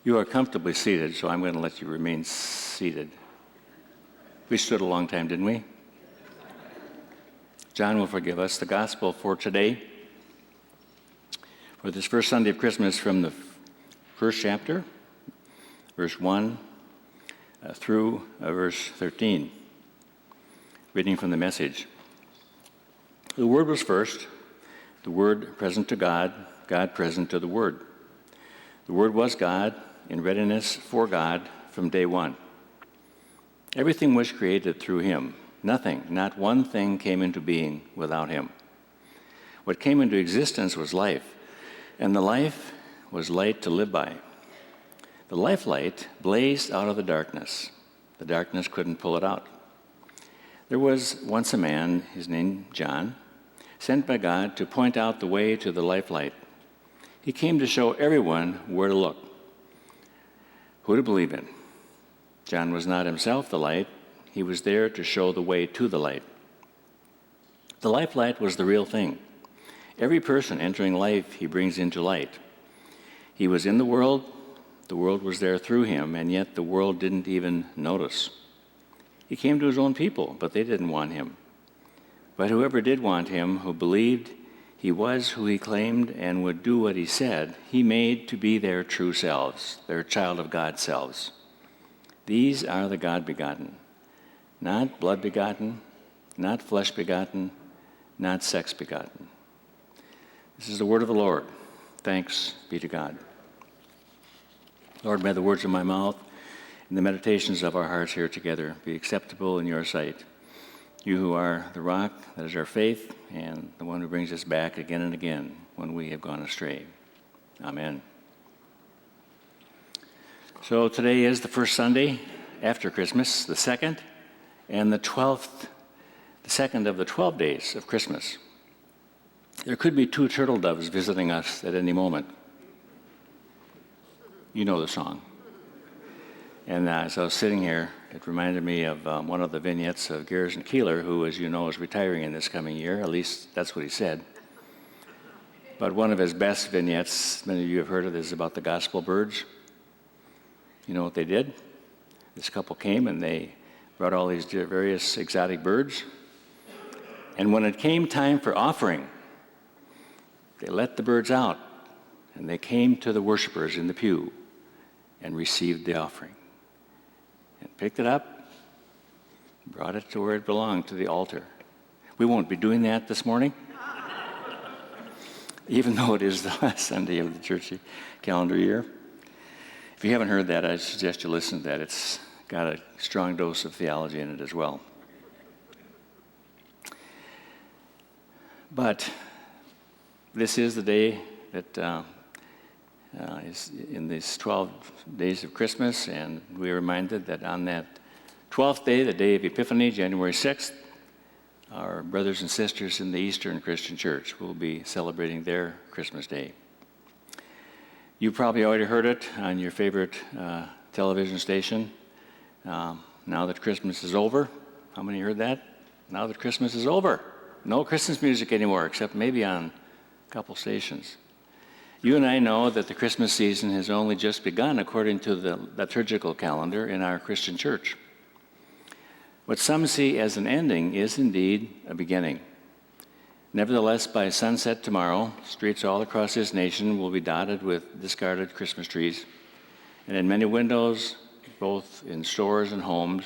You are comfortably seated, so I'm going to let you remain seated. We stood a long time, didn't we? John will forgive us. The gospel for today, for this first Sunday of Christmas, from the first chapter, verse 1 through verse 13. Reading from the Message. The Word was first, the Word present to God, God present to the Word. The Word was God, in readiness for God from day one. Everything was created through him. Nothing, not one thing came into being without him. What came into existence was life, and the life was light to live by. The life light blazed out of the darkness. The darkness couldn't pull it out. There was once a man, his name John, sent by God to point out the way to the life light. He came to show everyone where to look, who to believe in. John was not himself the light. He was there to show the way to the light. The life light was the real thing. Every person entering life he brings into light. He was in the world was there through him, and yet the world didn't even notice. He came to his own people, but they didn't want him. But whoever did want him, who believed he was who he claimed and would do what he said, he made to be their true selves, their child of God selves. These are the God-begotten, not blood-begotten, not flesh-begotten, not sex-begotten. This is the word of the Lord. Thanks be to God. Lord, may the words of my mouth and the meditations of our hearts here together be acceptable in your sight. You who are the rock that is our faith and the one who brings us back again and again when we have gone astray. Amen. So today is the first Sunday after Christmas, the second, and the second of the 12 days of Christmas. There could be 2 turtle doves visiting us at any moment. You know the song. And as I was sitting here, it reminded me of one of the vignettes of Garrison Keeler, who, as you know, is retiring in this coming year. At least that's what he said. But one of his best vignettes, many of you have heard of, is about the gospel birds. You know what they did? This couple came and they brought all these various exotic birds. And when it came time for offering, they let the birds out and they came to the worshipers in the pew and received the offering. And picked it up, brought it to where it belonged, to the altar. We won't be doing that this morning, even though it is the last Sunday of the church calendar year. If you haven't heard that, I suggest you listen to that. It's got a strong dose of theology in it as well. But this is the day that is in these 12 days of Christmas, and we are reminded that on that 12th day, the day of Epiphany, January 6th, our brothers and sisters in the Eastern Christian Church will be celebrating their Christmas day. You probably already heard it on your favorite television station. Now that Christmas is over. How many heard that? Now that Christmas is over. No Christmas music anymore, except maybe on a couple stations. You and I know that the Christmas season has only just begun according to the liturgical calendar in our Christian church. What some see as an ending is indeed a beginning. Nevertheless, by sunset tomorrow, streets all across this nation will be dotted with discarded Christmas trees. And in many windows, both in stores and homes,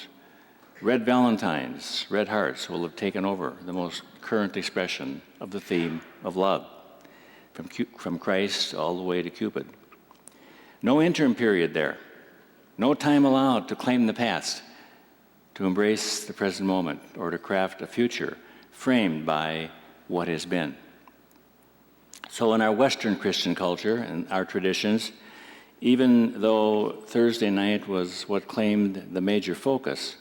red valentines, red hearts will have taken over, the most current expression of the theme of love. From Christ all the way to Cupid. No interim period there. No time allowed to claim the past, to embrace the present moment, or to craft a future framed by what has been. So in our Western Christian culture and our traditions, even though Thursday night was what claimed the major focus,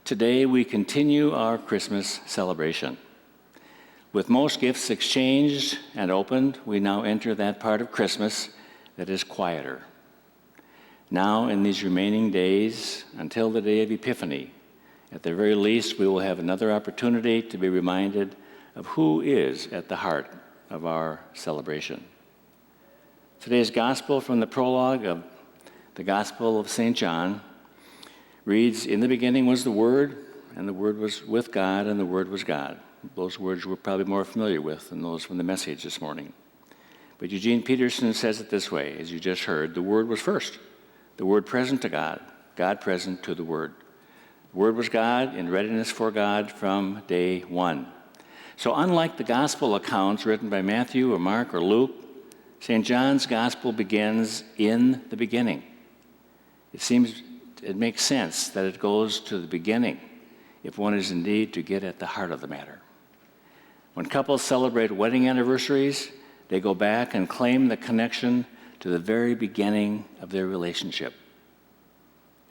today we continue our Christmas celebration. With most gifts exchanged and opened, we now enter that part of Christmas that is quieter. Now, in these remaining days, until the day of Epiphany, at the very least, we will have another opportunity to be reminded of who is at the heart of our celebration. Today's gospel from the prologue of The Gospel of St. John reads, "In the beginning was the Word, and the Word was with God, and the Word was God." Those words we're probably more familiar with than those from the message this morning. But Eugene Peterson says it this way, as you just heard: the Word was first, the Word present to God, God present to the Word. The Word was God, in readiness for God from day one. So unlike the Gospel accounts written by Matthew or Mark or Luke, St. John's Gospel begins in the beginning. It makes sense that it goes to the beginning if one is indeed to get at the heart of the matter. When couples celebrate wedding anniversaries, they go back and claim the connection to the very beginning of their relationship.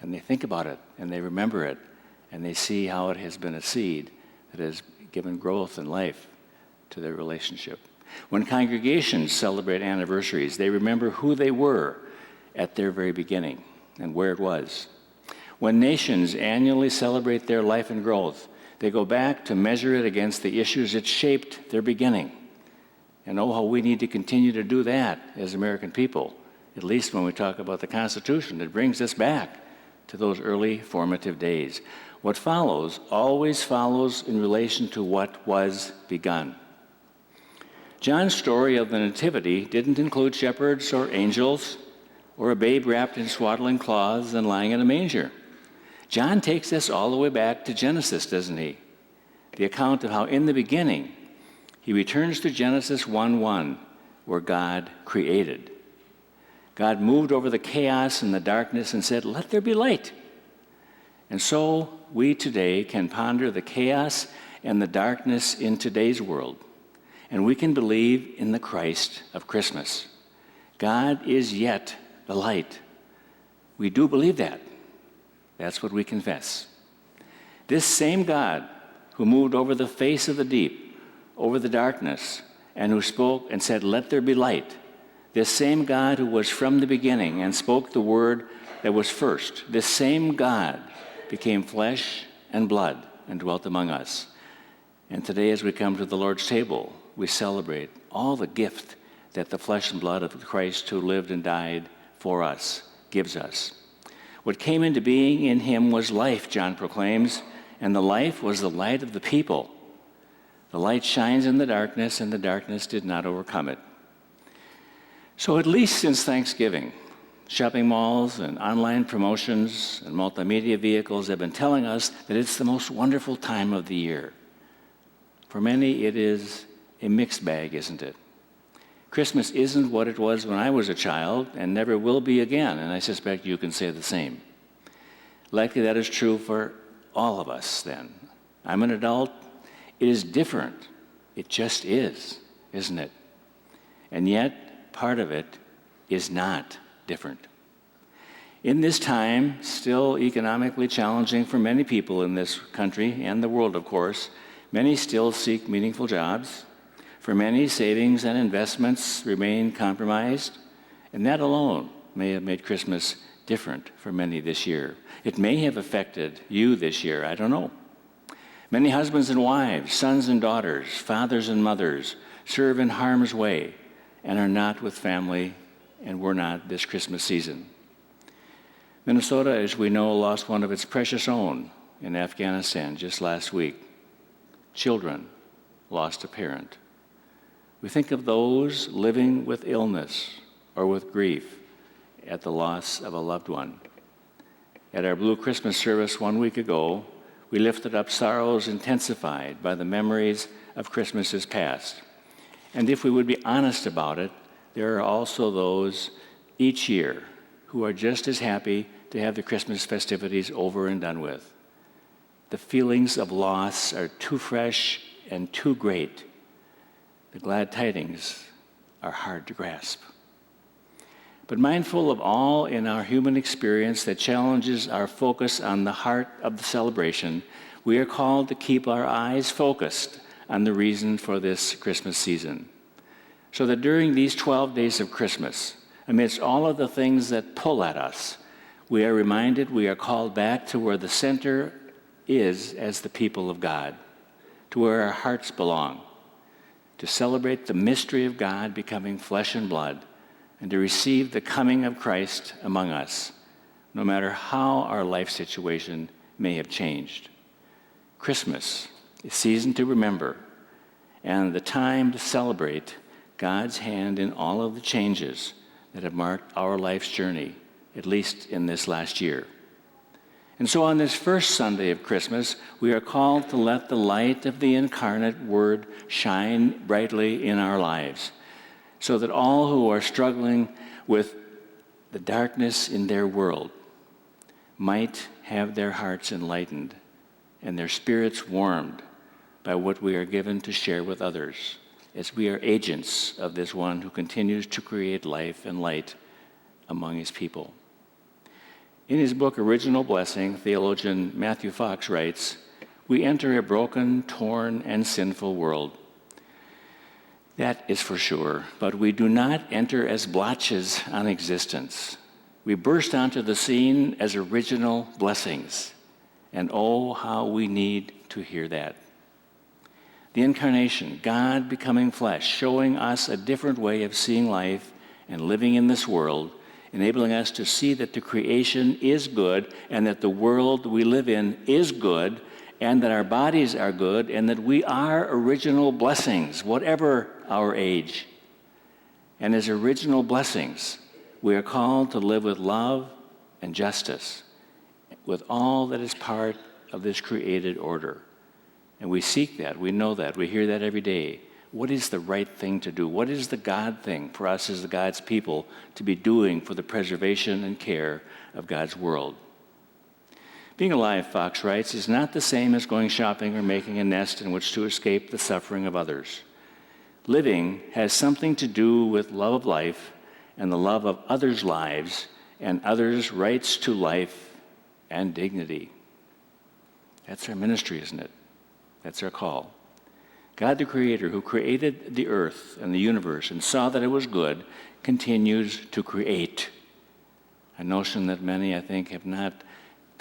And they think about it, and they remember it, and they see how it has been a seed that has given growth and life to their relationship. When congregations celebrate anniversaries, they remember who they were at their very beginning and where it was. When nations annually celebrate their life and growth, they go back to measure it against the issues that shaped their beginning. And oh, how we need to continue to do that as American people, at least when we talk about the Constitution. It brings us back to those early formative days. What follows always follows in relation to what was begun. John's story of the Nativity didn't include shepherds or angels or a babe wrapped in swaddling cloths and lying in a manger. John takes us all the way back to Genesis, doesn't he? The account of how in the beginning, he returns to Genesis 1:1, where God created. God moved over the chaos and the darkness and said, "Let there be light." And so we today can ponder the chaos and the darkness in today's world, and we can believe in the Christ of Christmas. God is yet the light. We do believe that. That's what we confess. This same God who moved over the face of the deep, over the darkness, and who spoke and said, "Let there be light," this same God who was from the beginning and spoke the word that was first, this same God became flesh and blood and dwelt among us. And today, as we come to the Lord's table, we celebrate all the gift that the flesh and blood of Christ who lived and died for us gives us. What came into being in him was life, John proclaims, and the life was the light of the people. The light shines in the darkness, and the darkness did not overcome it. So at least since Thanksgiving, shopping malls and online promotions and multimedia vehicles have been telling us that it's the most wonderful time of the year. For many, it is a mixed bag, isn't it? Christmas isn't what it was when I was a child and never will be again, and I suspect you can say the same. Likely that is true for all of us then. I'm an adult. It is different. It just is, isn't it? And yet, part of it is not different. In this time, still economically challenging for many people in this country and the world, of course, many still seek meaningful jobs. For many, savings and investments remain compromised, and that alone may have made Christmas different for many this year. It may have affected you this year, I don't know. Many husbands and wives, sons and daughters, fathers and mothers serve in harm's way and are not with family and were not this Christmas season. Minnesota, as we know, lost one of its precious own in Afghanistan just last week. Children lost a parent. We think of those living with illness or with grief at the loss of a loved one. At our Blue Christmas service 1 week ago, we lifted up sorrows intensified by the memories of Christmases past. And if we would be honest about it, there are also those each year who are just as happy to have the Christmas festivities over and done with. The feelings of loss are too fresh and too great. The glad tidings are hard to grasp. But mindful of all in our human experience that challenges our focus on the heart of the celebration, we are called to keep our eyes focused on the reason for this Christmas season. So that during these 12 days of Christmas, amidst all of the things that pull at us, we are reminded we are called back to where the center is as the people of God, to where our hearts belong, to celebrate the mystery of God becoming flesh and blood, and to receive the coming of Christ among us, no matter how our life situation may have changed. Christmas is a season to remember and the time to celebrate God's hand in all of the changes that have marked our life's journey, at least in this last year. And so on this first Sunday of Christmas, we are called to let the light of the incarnate Word shine brightly in our lives, so that all who are struggling with the darkness in their world might have their hearts enlightened and their spirits warmed by what we are given to share with others, as we are agents of this one who continues to create life and light among his people. In his book, Original Blessing, theologian Matthew Fox writes, "We enter a broken, torn, and sinful world. That is for sure, but we do not enter as blotches on existence. We burst onto the scene as original blessings, and oh, how we need to hear that." The incarnation, God becoming flesh, showing us a different way of seeing life and living in this world, enabling us to see that the creation is good and that the world we live in is good and that our bodies are good and that we are original blessings, whatever our age. And as original blessings, we are called to live with love and justice, with all that is part of this created order. And we seek that, we know that, we hear that every day. What is the right thing to do? What is the God thing for us as God's people to be doing for the preservation and care of God's world? Being alive, Fox writes, is not the same as going shopping or making a nest in which to escape the suffering of others. Living has something to do with love of life and the love of others' lives and others' rights to life and dignity. That's our ministry, isn't it? That's our call. God the Creator, who created the earth and the universe and saw that it was good, continues to create. A notion that many, I think, have not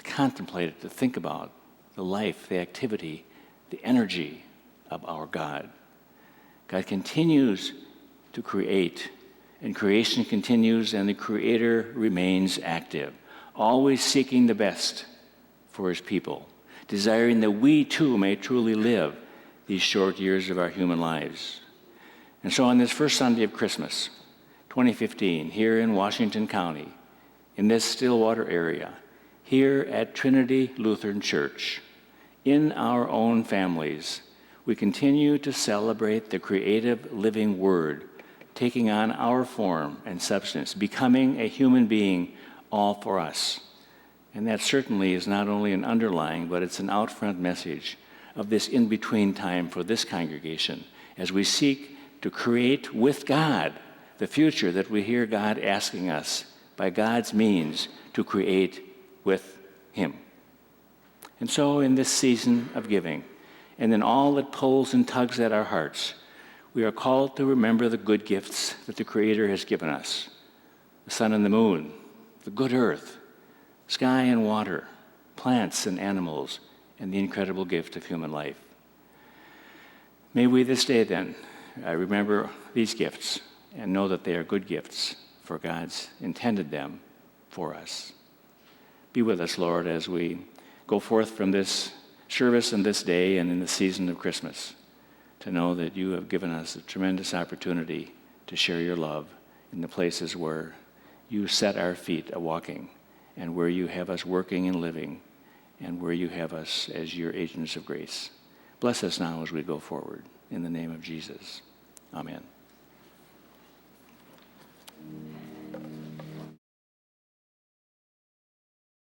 contemplated to think about: the life, the activity, the energy of our God. God continues to create, and creation continues, and the Creator remains active, always seeking the best for his people, desiring that we too may truly live these short years of our human lives. And so on this first Sunday of Christmas, 2015, here in Washington County, in this Stillwater area, here at Trinity Lutheran Church, in our own families, we continue to celebrate the creative living Word, taking on our form and substance, becoming a human being all for us. And that certainly is not only an underlying, but it's an out-front message of this in-between time for this congregation as we seek to create with God the future that we hear God asking us by God's means to create with him. And so in this season of giving, and in all that pulls and tugs at our hearts, we are called to remember the good gifts that the Creator has given us: the sun and the moon, the good earth, sky and water, plants and animals, and the incredible gift of human life. May we this day then remember these gifts and know that they are good gifts, for God's intended them for us. Be with us, Lord, as we go forth from this service and this day and in the season of Christmas, to know that you have given us a tremendous opportunity to share your love in the places where you set our feet a-walking, and where you have us working and living, and where you have us as your agents of grace. Bless us now as we go forward. In the name of Jesus. Amen.